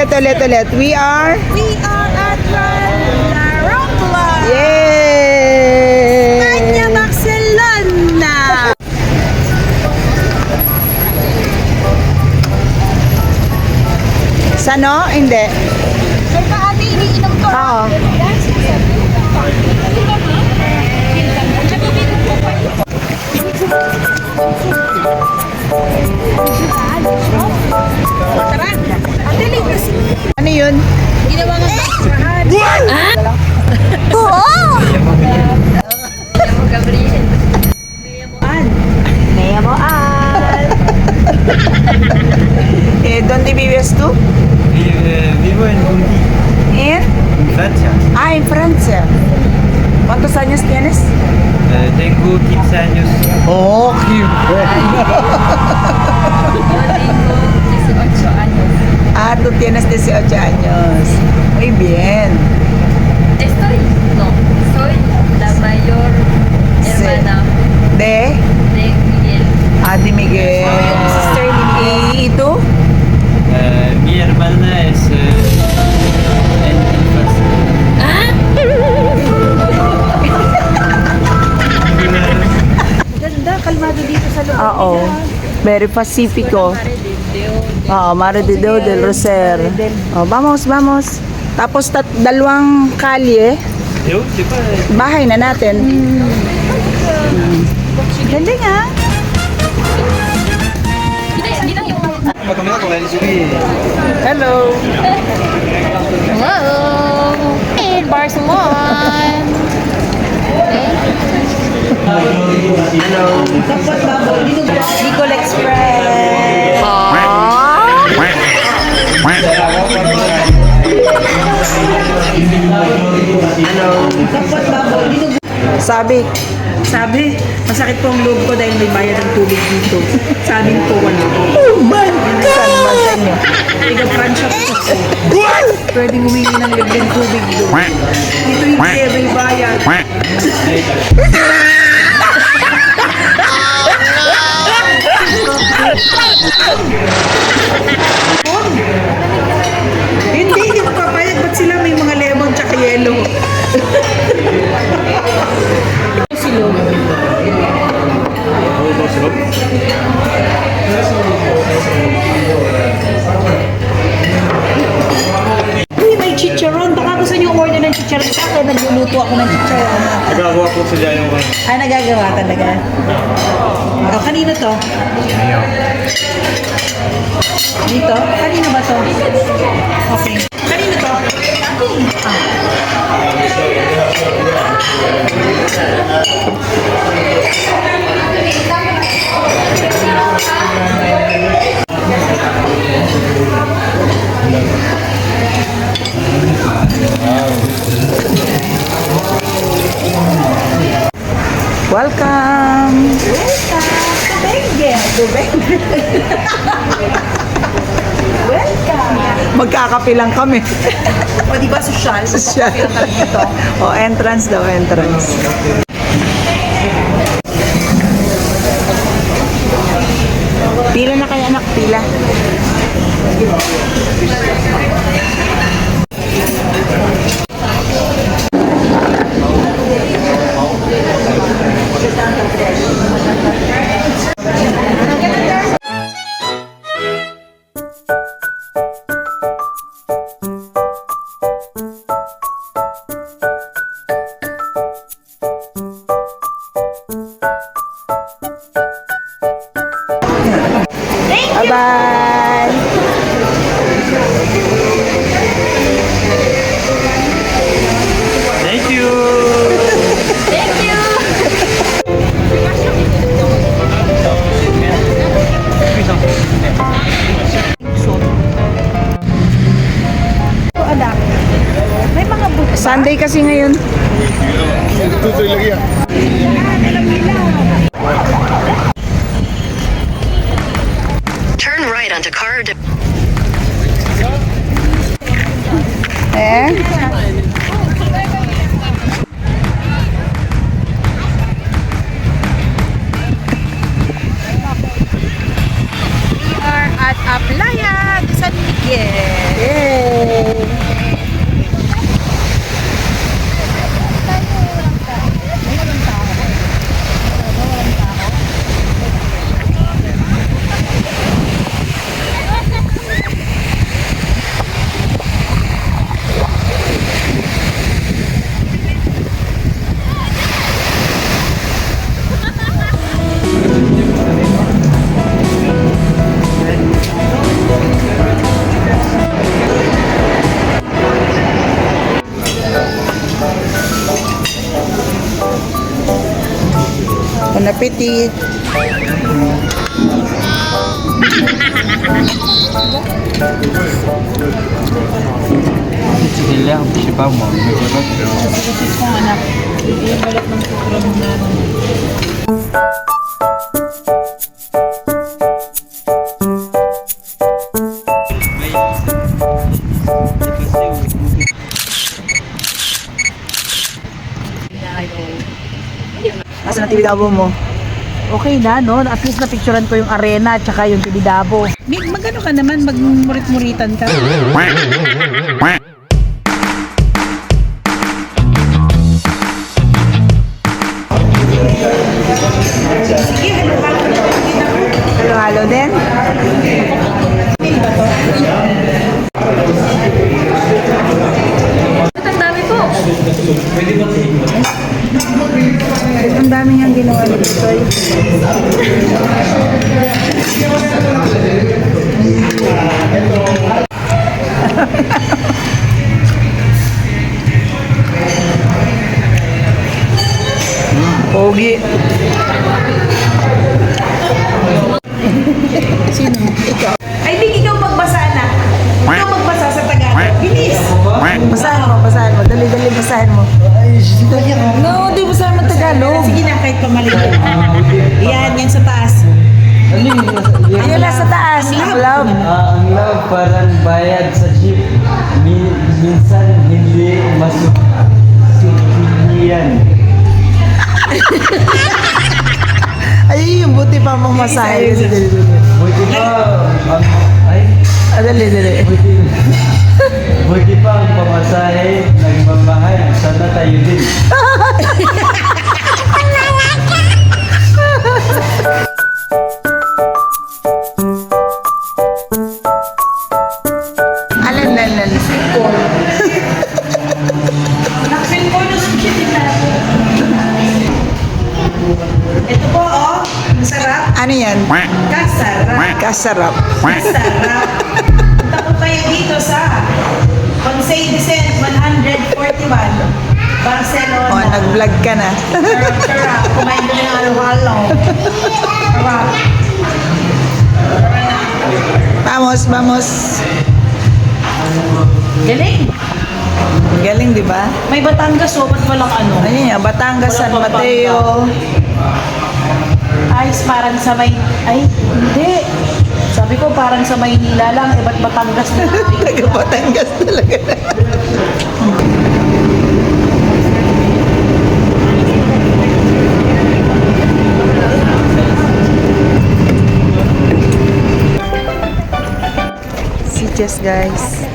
ulit. We are at La Rambla. Yay! España, Barcelona. Sano? Hindi. Sir, ate, iniinom ko. Oo. Tara. Ate, libre si Ano yun? ginawa ng extrahan. Oo! Gabriel. Nea mo ¿Dónde vives tú? Vivo en Bundy, En Francia. en Francia. ¿Cuántos años tienes? Tengo 15 años. Oh, Yo tengo 18 años. tú tienes 18 años. Muy bien. Soy la mayor hermana ¿De? de Miguel. De Miguel. Sister ni Miguel. ¿Y tú? Mi hermana es en Ganda, kalmado dito sa loob. Oo. Very Pacifico. Mare de Deo del Roser. Vamos. Tapos dalawang kalye, Yo, c'est pas. bahay na natin. Galing ah. Hindi lang yung... Hello. Hello! Hey, Barcelona! Hello. Bicol Express. Sabi, masakit po ang loob ko dahil may bayad ng tubig dito. Sa amin po wala. Oh my God! Saan ba sa inyo? Tiga-Francia po. Pwedeng humingi ng libreng tubig doon. Dito hindi may bayad. Hindi ko papayag. Ba't sila may mga lemon tsaka yellow? Uy, may chicharon. Baka gusto niyo order ng chicharon sa akin. Nagluluto ako ng chicharon. Nagagawa po sila yung Nagagawa talaga. Kanino to? Dito? Kanino ba to? Okay. Kanino to? Welcome! Magkakape lang kami. O, di ba social? Social. Entrance daw, entrance. Pila na kaya anak, pila. Bye-bye! Thank you. Thank you! May mga Sunday kasi ngayon. Turn right onto Card. We are at Playa de San Miguel. Yay! appetit. C'est l'herbe, je sais pas moi. Kasi kong anak, yung balat ng sutura mo na. Asa na Tibidabo mo? Okay na, no? At least napicturean ko yung arena at saka yung Tibidabo. Magano ka naman, magmurit-muritan ka. Halo-halo din? Ang dami po. Ang dami niyang ginawa ni Toy. Pogi. Sino? Ikaw. I think ikaw magbasa na. Ikaw magbasa sa Tagalog. Bilis. Basahin mo. Dali, basahin mo. No, di basahin mo Tagalog. Sige na, kahit pamaliit. Yan sa taas. Ayun na sa taas. Ang love. Ang love parang bayad sa jeep. Minsan hindi masuk sukiyan. Ay, yung buti pa mamasahe. Buti pa, ay, Dali. buti pa ang pamasahe, nagmamahal, sana tayo din. Alan. Nakapin ko na sukitin na. Ito po, oh. Masarap. Ano yan? Kasarap. Kasarap. Masarap. Punta po kayo dito sa Conseil de Saint 141, Barcelona. O, nag-vlog ka na. Sarap. Kumain ko ng halo-halo. Sarap. Vamos. Galing. Galing, di ba? May Batangas, oh. Ba't walang ano? Ayun yan, Batangas, San Walang Mateo. Ay, parang sa may... Ay, hindi. Sabi ko parang sa Maynila lang. Eh, ba't Batangas na? Taga Batangas talaga. Sitges, guys.